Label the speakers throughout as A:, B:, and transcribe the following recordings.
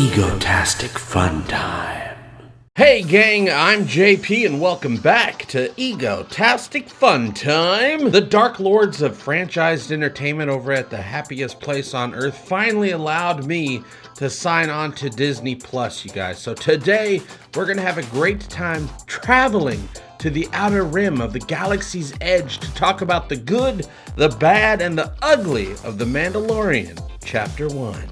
A: Egotastic FunTime.
B: Hey gang, I'm JP and welcome back to Egotastic FunTime. The Dark Lords of franchised entertainment over at the happiest place on earth finally allowed me to sign on to Disney Plus, you guys. So today we're gonna have a great time traveling to the outer rim of the galaxy's edge to talk about the good, the bad, and the ugly of The Mandalorian, Chapter 1.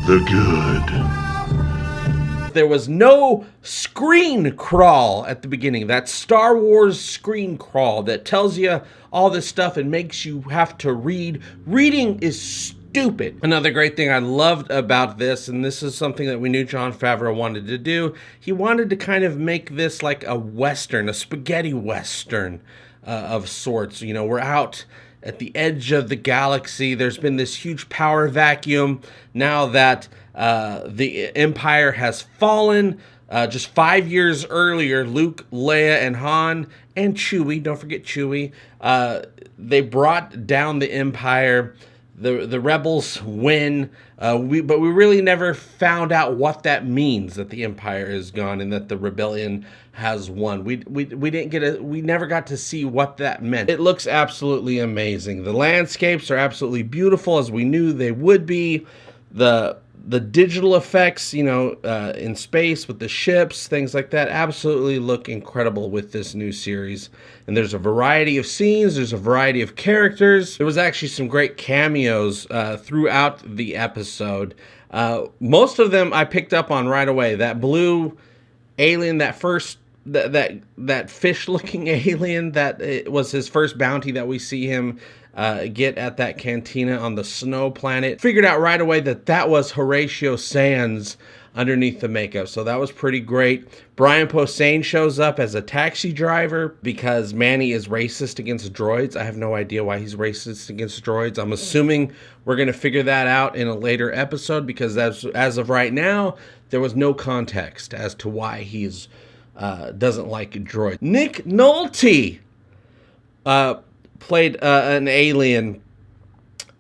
A: The good.
B: There was no screen crawl at the beginning. That Star Wars screen crawl that tells you all this stuff and makes you have to read. Reading is stupid. Another great thing I loved about this, and this is something that we knew Jon Favreau wanted to do, he wanted to kind of make this like a Western, a spaghetti Western of sorts. You know, we're out at the edge of the galaxy. There's been this huge power vacuum now that the Empire has fallen. Just 5 years earlier, Luke, Leia, and Han, and Chewie, don't forget Chewie, they brought down the Empire. The rebels win, but we really never found out what that means, that the Empire is gone and that the rebellion has won. We never got to see what that meant. It looks absolutely amazing. The landscapes are absolutely beautiful, as we knew they would be. The digital effects, you know, in space with the ships, things like that, absolutely look incredible with this new series. And there's a variety of scenes, there's a variety of characters. There was actually some great cameos throughout the episode. Most of them I picked up on right away. That blue alien, that fish-looking alien, that it was his first bounty that we see him get at that cantina on the snow planet. Figured out right away that that was Horatio Sands underneath the makeup, so that was pretty great. Brian Posehn shows up as a taxi driver because Manny is racist against droids. I have no idea why he's racist against droids. I'm assuming we're going to figure that out in a later episode, because as of right now, there was no context as to why he's doesn't like droids. Nick Nolte played an alien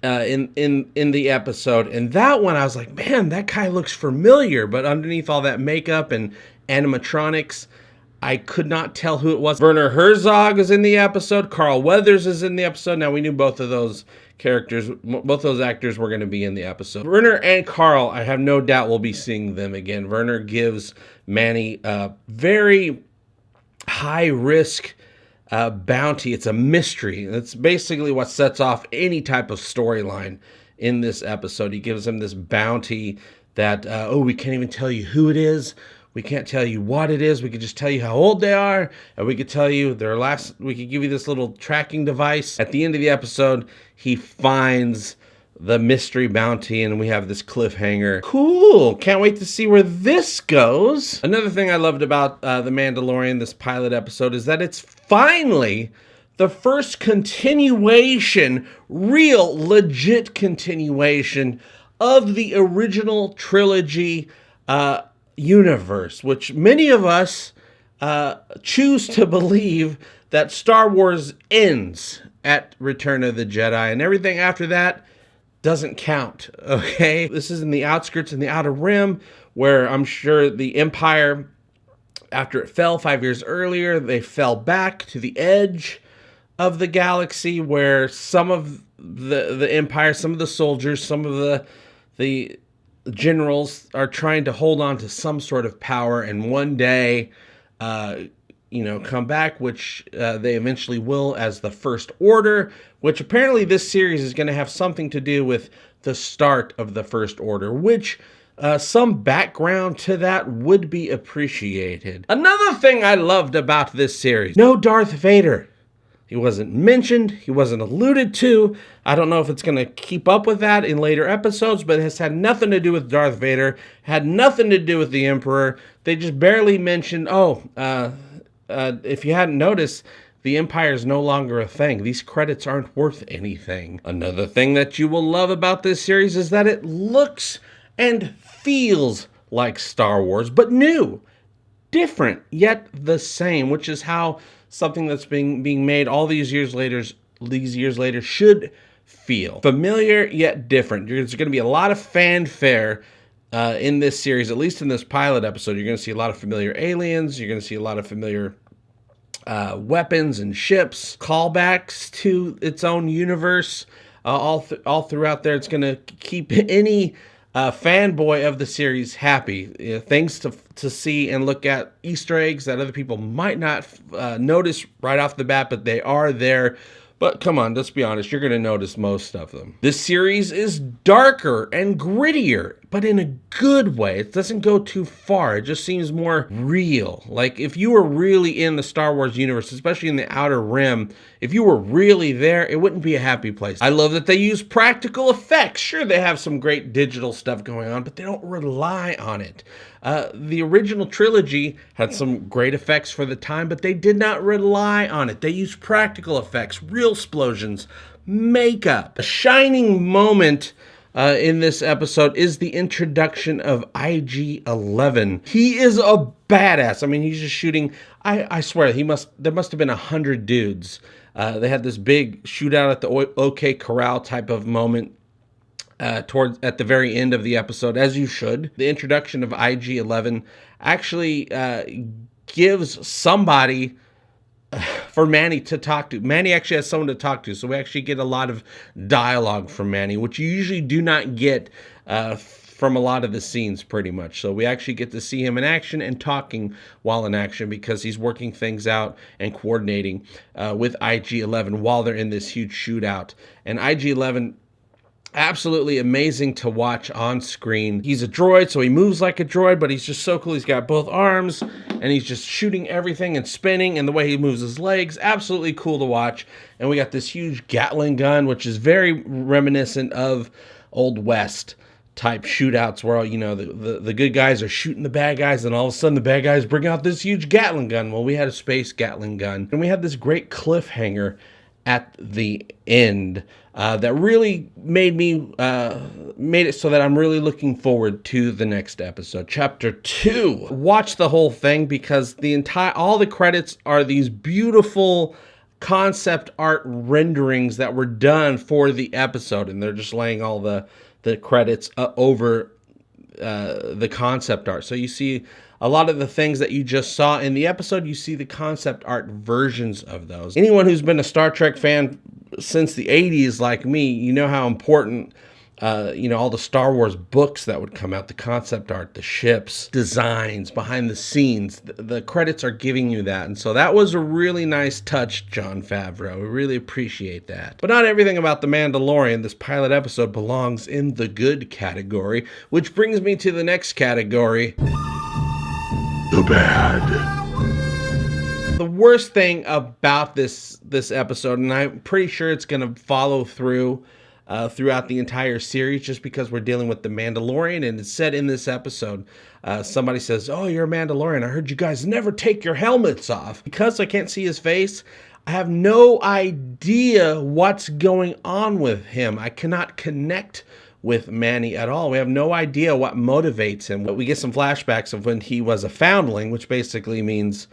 B: in the episode, and that one I was like, man, that guy looks familiar, but underneath all that makeup and animatronics, I could not tell who it was. Werner Herzog is in the episode. Carl Weathers is in the episode. Now, we knew both of those characters, both those actors were going to be in the episode. Werner and Carl, I have no doubt we'll be seeing them again. Werner gives Manny a very high-risk bounty. It's a mystery. It's basically what sets off any type of storyline in this episode. He gives him this bounty that, we can't even tell you who it is. We can't tell you what it is. We could just tell you how old they are, and we could tell you we could give you this little tracking device. At the end of the episode, he finds the mystery bounty, and we have this cliffhanger. Cool! Can't wait to see where this goes. Another thing I loved about The Mandalorian, this pilot episode, is that it's finally the first continuation, real, legit continuation of the original trilogy universe, which many of us choose to believe that Star Wars ends at Return of the Jedi, and everything after that doesn't count, okay? This is in the outskirts, in the outer rim, where I'm sure the Empire, after it fell 5 years earlier, they fell back to the edge of the galaxy, where some of the Empire, some of the soldiers, some of the generals are trying to hold on to some sort of power, and one day, come back, which they eventually will as the First Order, which apparently this series is going to have something to do with the start of the First Order, which some background to that would be appreciated. Another thing I loved about this series, no Darth Vader. He wasn't mentioned, he wasn't alluded to. I don't know if it's going to keep up with that in later episodes, but it has had nothing to do with Darth Vader, had nothing to do with the Emperor. They just barely mentioned, if you hadn't noticed, the Empire is no longer a thing. These credits aren't worth anything. Another thing that you will love about this series is that it looks and feels like Star Wars, but new, different, yet the same, which is how something that's being made all these years later should feel. Familiar yet different. There's going to be a lot of fanfare in this series, at least in this pilot episode, you're going to see a lot of familiar aliens. You're going to see a lot of familiar weapons and ships, callbacks to its own universe, all throughout there. It's going to keep any fanboy of the series happy. Things to see and look at, Easter eggs that other people might not notice right off the bat, but they are there. But come on, let's be honest, you're going to notice most of them. This series is darker and grittier, but in a good way. It doesn't go too far. It just seems more real. Like if you were really in the Star Wars universe, especially in the Outer Rim, if you were really there, it wouldn't be a happy place. I love that they use practical effects. Sure, they have some great digital stuff going on, but they don't rely on it. The original trilogy had some great effects for the time, but they did not rely on it. They used practical effects, real explosions, makeup. A shining moment in this episode is the introduction of IG-11. He is a badass. I mean, he's just shooting. I swear, there must have been 100 dudes. They had this big shootout at the OK Corral type of moment. At the very end of the episode, as you should. The introduction of IG-11 actually gives somebody for Manny to talk to. Manny actually has someone to talk to, so we actually get a lot of dialogue from Manny, which you usually do not get from a lot of the scenes pretty much. So we actually get to see him in action and talking while in action because he's working things out and coordinating with IG-11 while they're in this huge shootout. And IG-11, absolutely amazing to watch on screen. He's a droid, so he moves like a droid, but he's just so cool. He's got both arms, and he's just shooting everything and spinning, and the way he moves his legs, absolutely cool to watch. And we got this huge Gatling gun, which is very reminiscent of Old West type shootouts where, you know, the good guys are shooting the bad guys, and all of a sudden the bad guys bring out this huge Gatling gun. Well, we had a space Gatling gun, and we had this great cliffhanger at the end that really made it so that I'm really looking forward to the next episode, chapter 2. Watch the whole thing because all the credits are these beautiful concept art renderings that were done for the episode, and they're just laying all the credits over the concept art. So you see a lot of the things that you just saw in the episode, you see the concept art versions of those. Anyone who's been a Star Trek fan since the 80s like me, you know how important, all the Star Wars books that would come out, the concept art, the ships, designs, behind the scenes, the credits are giving you that. And so that was a really nice touch, Jon Favreau. We really appreciate that. But not everything about The Mandalorian, this pilot episode, belongs in the good category, which brings me to the next category.
A: The bad.
B: The worst thing about this episode, and I'm pretty sure it's going to follow through throughout the entire series, just because we're dealing with the Mandalorian, and it's said in this episode, somebody says, "Oh, you're a Mandalorian. I heard you guys never take your helmets off." Because I can't see his face, I have no idea what's going on with him. I cannot connect with Manny at all. We have no idea what motivates him. But we get some flashbacks of when he was a foundling, which basically means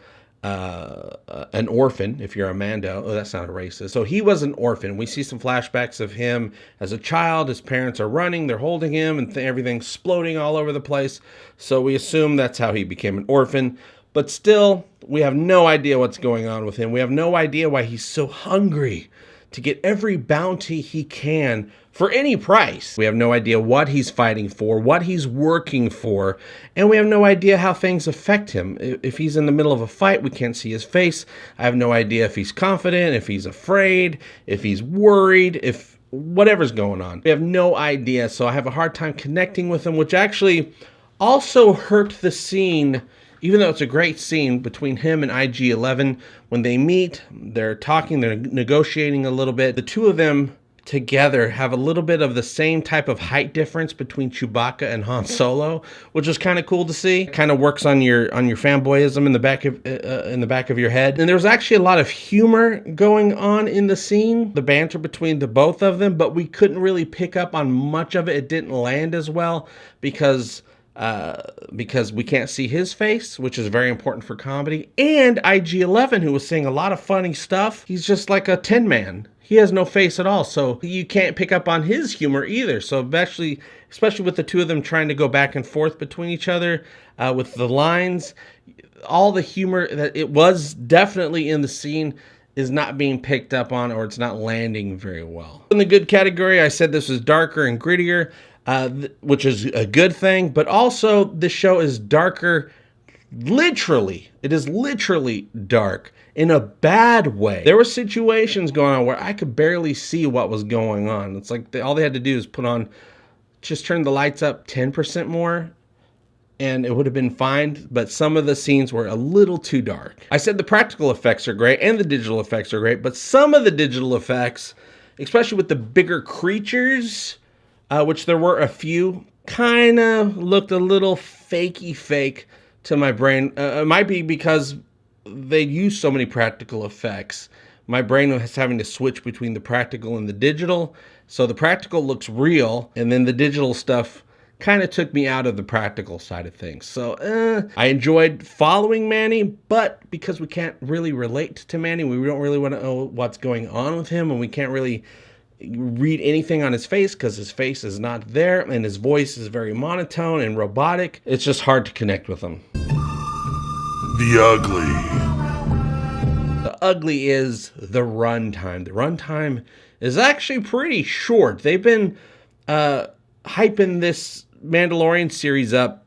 B: an orphan, if you're a Mando. Oh, that's not a racist. So he was an orphan. We see some flashbacks of him as a child. His parents are running, they're holding him, and everything's exploding all over the place. So we assume that's how he became an orphan. But still, we have no idea what's going on with him. We have no idea why he's so hungry to get every bounty he can for any price. We have no idea what he's fighting for, what he's working for, and we have no idea how things affect him. If he's in the middle of a fight, we can't see his face. I have no idea if he's confident, if he's afraid, if he's worried, if whatever's going on. We have no idea, so I have a hard time connecting with him, which actually also hurt the scene. Even though it's a great scene between him and IG-11, when they meet, they're talking, they're negotiating a little bit. The two of them together have a little bit of the same type of height difference between Chewbacca and Han Solo, which is kind of cool to see. Kind of works on your fanboyism in the back of your head. And there's actually a lot of humor going on in the scene, the banter between the both of them, but we couldn't really pick up on much of it. It didn't land as well because we can't see his face, which is very important for comedy. And IG-11, who was saying a lot of funny stuff, he's just like a tin man. he has no face at all, so you can't pick up on his humor either. So especially with the two of them trying to go back and forth between each other with the lines, all the humor that it was definitely in the scene is not being picked up on, or it's not landing very well. In the good category, I said this was darker and grittier, which is a good thing, but also the show is darker. Literally, it is literally dark in a bad way. There were situations going on where I could barely see what was going on. It's like all they had to do is just turn the lights up 10% more, and it would have been fine, but some of the scenes were a little too dark. I said the practical effects are great and the digital effects are great, but some of the digital effects, especially with the bigger creatures, which there were a few, kind of looked a little fake to my brain. It might be because they use so many practical effects. My brain was having to switch between the practical and the digital. So the practical looks real, and then the digital stuff kind of took me out of the practical side of things. So I enjoyed following Manny, but because we can't really relate to Manny, we don't really want to know what's going on with him, and we can't really read anything on his face because his face is not there, and his voice is very monotone and robotic. It's just hard to connect with him.
A: The ugly.
B: The ugly is the runtime. The runtime is actually pretty short. They've been hyping this Mandalorian series up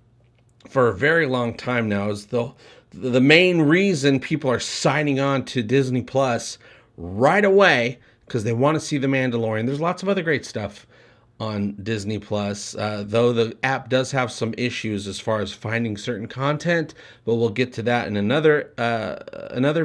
B: for a very long time now. Is the main reason people are signing on to Disney Plus right away, because they want to see the Mandalorian. There's lots of other great stuff on Disney Plus, though the app does have some issues as far as finding certain content, but we'll get to that in another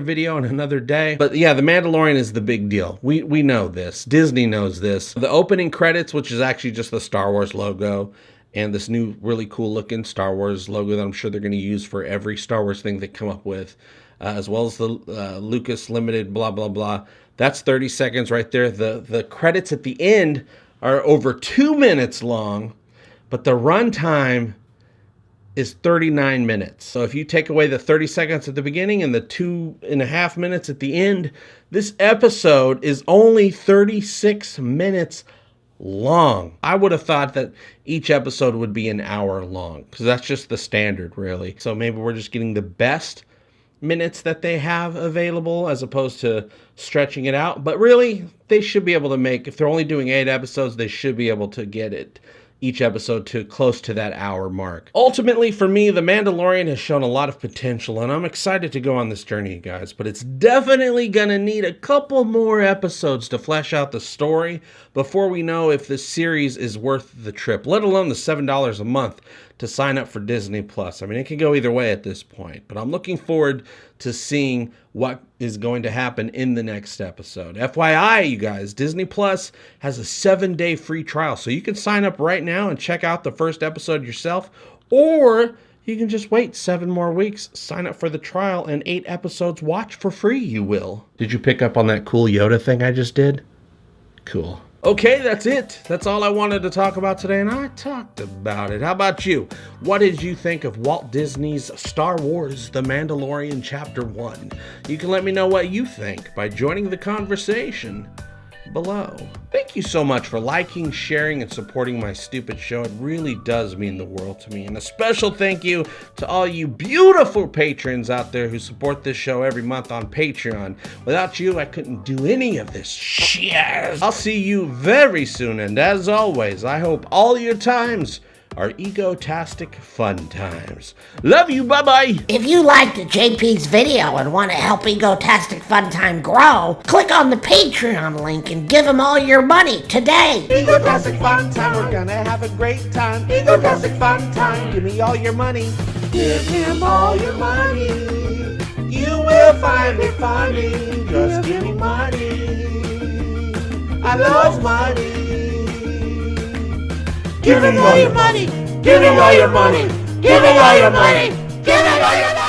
B: video on another day. But yeah, the Mandalorian is the big deal. We know this. Disney knows this. The opening credits, which is actually just the Star Wars logo, and this new really cool looking Star Wars logo that I'm sure they're going to use for every Star Wars thing they come up with, as well as the Lucas Limited blah blah blah. That's 30 seconds right there. The credits at the end are over 2 minutes long, but the runtime is 39 minutes. So if you take away the 30 seconds at the beginning and the 2.5 minutes at the end, this episode is only 36 minutes long. I would have thought that each episode would be an hour long, because that's just the standard, really. So maybe we're just getting the best minutes that they have available as opposed to stretching it out. But really, they should be able to make, if they're only doing 8 episodes, they should be able to get it, each episode, to close to that hour mark. Ultimately, for me, The Mandalorian has shown a lot of potential, and I'm excited to go on this journey, guys. But it's definitely gonna need a couple more episodes to flesh out the story before we know if this series is worth the trip, let alone the $7 a month to sign up for Disney Plus. I mean, it can go either way at this point, but I'm looking forward to seeing what is going to happen in the next episode. FYI, you guys, Disney Plus has a 7-day free trial, so you can sign up right now and check out the first episode yourself, or you can just wait 7 more weeks, sign up for the trial, and 8 episodes watch for free, you will. Did you pick up on that cool Yoda thing I just did? Cool. Okay, that's it. That's all I wanted to talk about today, and I talked about it. How about you? What did you think of Walt Disney's Star Wars The Mandalorian Chapter 1? You can let me know what you think by joining the conversation below. Thank you so much for liking, sharing, and supporting my stupid show. It really does mean the world to me. And a special thank you to all you beautiful patrons out there who support this show every month on Patreon. Without you, I couldn't do any of this shit. I'll see you very soon, and as always, I hope all your times are egotastic fun times. Love you, bye-bye.
C: If you liked JP's video and want to help Egotastic FunTime grow, click on the Patreon link and give him all your money today.
B: Egotastic FunTime, we're gonna have a great time. Egotastic FunTime, give me all your money. Give him all your money. You will find it funny. Just give me money. I love money. Give him all your money! Give him all your money! Give him all your money! Give him all your money!